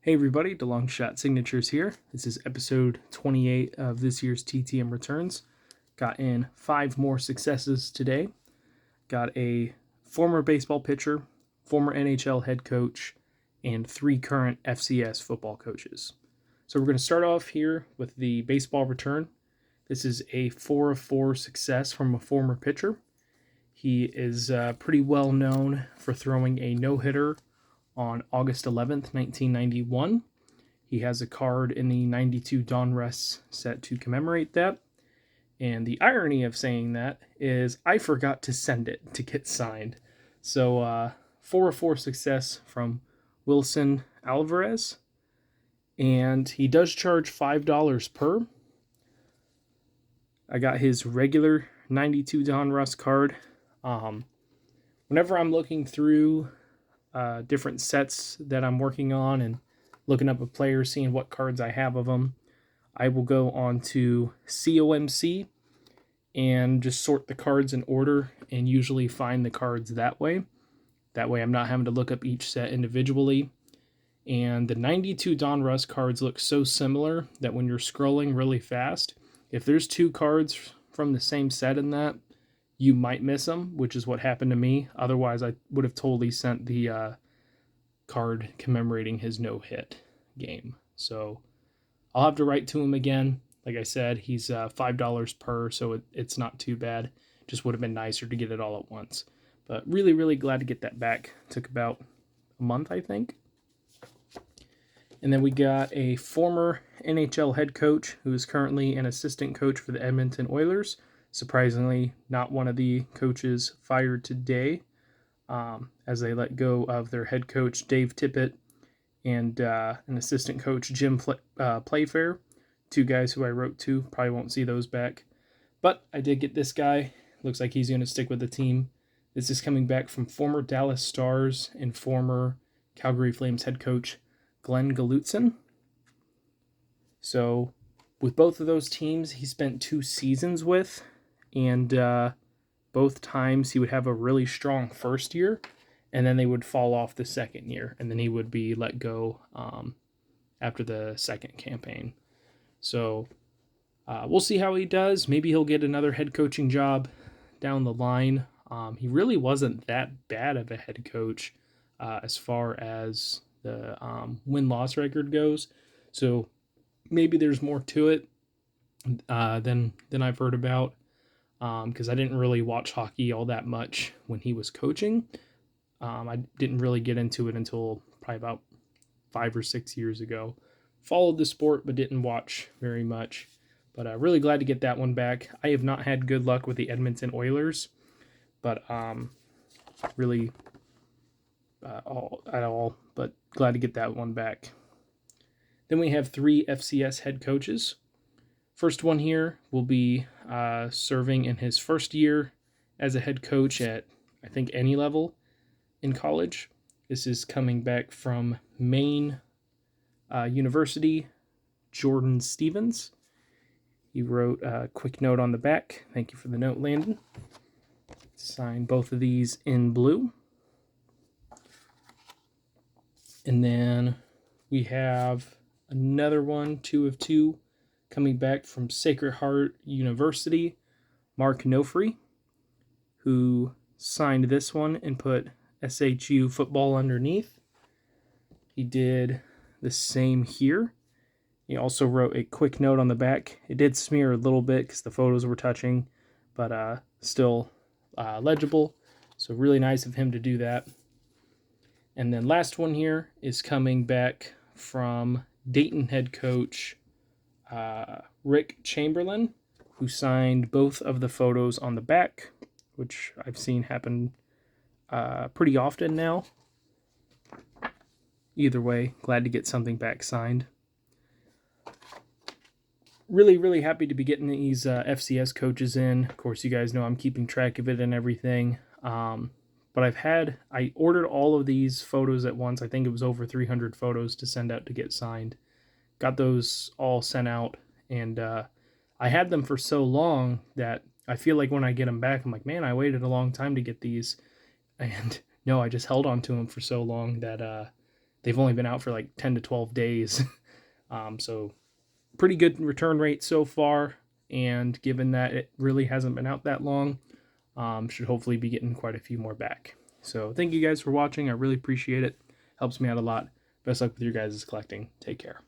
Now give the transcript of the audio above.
Hey everybody, DeLong Shot Signatures here. This is episode 28 of this year's TTM returns. Got in 5 more successes today. Got a former baseball pitcher, former NHL head coach, and 3 current FCS football coaches. So we're going to start off here with the baseball return. This is a 4 of 4 success from a former pitcher. He is pretty well known for throwing a no-hitter on August 11th, 1991. He has a card in the 92 Donruss set to commemorate that. And the irony of saying that is I forgot to send it to get signed. So 4 of 4 success from Wilson Alvarez. And he does charge $5 per. I got his regular 92 Donruss card. Whenever I'm looking through different sets that I'm working on and looking up a player, seeing what cards I have of them, I will go on to COMC and just sort the cards in order and usually find the cards that way. That way I'm not having to look up each set individually. And the 92 Donruss cards look so similar that when you're scrolling really fast, if there's 2 cards from the same set in that, you might miss them, which is what happened to me. Otherwise, I would have totally sent the card commemorating his no-hit game. So I'll have to write to him again. Like I said, he's $5 per, so it's not too bad. Just would have been nicer to get it all at once. But really, really glad to get that back. Took about a month, I think. And then we got a former NHL head coach who is currently an assistant coach for the Edmonton Oilers. Surprisingly, not one of the coaches fired today, as they let go of their head coach, Dave Tippett, and an assistant coach, Jim Playfair. 2 guys who I wrote to. Probably won't see those back. But I did get this guy. Looks like he's going to stick with the team. This is coming back from former Dallas Stars and former Calgary Flames head coach, Glenn Gulutzan. So with both of those teams, he spent 2 seasons with. And both times he would have a really strong first year, and then they would fall off the second year, and then he would be let go after the second campaign. So we'll see how he does. Maybe he'll get another head coaching job down the line. He really wasn't that bad of a head coach as far as the win-loss record goes. So maybe there's more to it than I've heard about. Because I didn't really watch hockey all that much when he was coaching. I didn't really get into it until probably about 5 or 6 years ago. Followed the sport, but didn't watch very much. But really glad to get that one back. I have not had good luck with the Edmonton Oilers, but really at all. But glad to get that one back. Then we have 3 FCS head coaches. First one here will be serving in his first year as a head coach at, I think, any level in college. This is coming back from Maine University, Jordan Stevens. He wrote a quick note on the back. Thank you for the note, Landon. Signed both of these in blue. And then we have another one, 2 of 2. Coming back from Sacred Heart University, Mark Nofri, who signed this one and put SHU football underneath. He did the same here. He also wrote a quick note on the back. It did smear a little bit because the photos were touching, but still legible. So really nice of him to do that. And then last one here is coming back from Dayton head coach Rick Chamberlain, who signed both of the photos on the back, which I've seen happen pretty often now. Either way, glad to get something back signed. Really, really happy to be getting these FCS coaches in. Of course, you guys know I'm keeping track of it and everything. But I ordered all of these photos at once. I think it was over 300 photos to send out to get signed. Got those all sent out, and I had them for so long that I feel like when I get them back, I'm like, man, I waited a long time to get these. And no, I just held on to them for so long that they've only been out for like 10 to 12 days. So pretty good return rate so far. And given that it really hasn't been out that long, should hopefully be getting quite a few more back. So thank you guys for watching. I really appreciate it. Helps me out a lot. Best luck with your guys' collecting. Take care.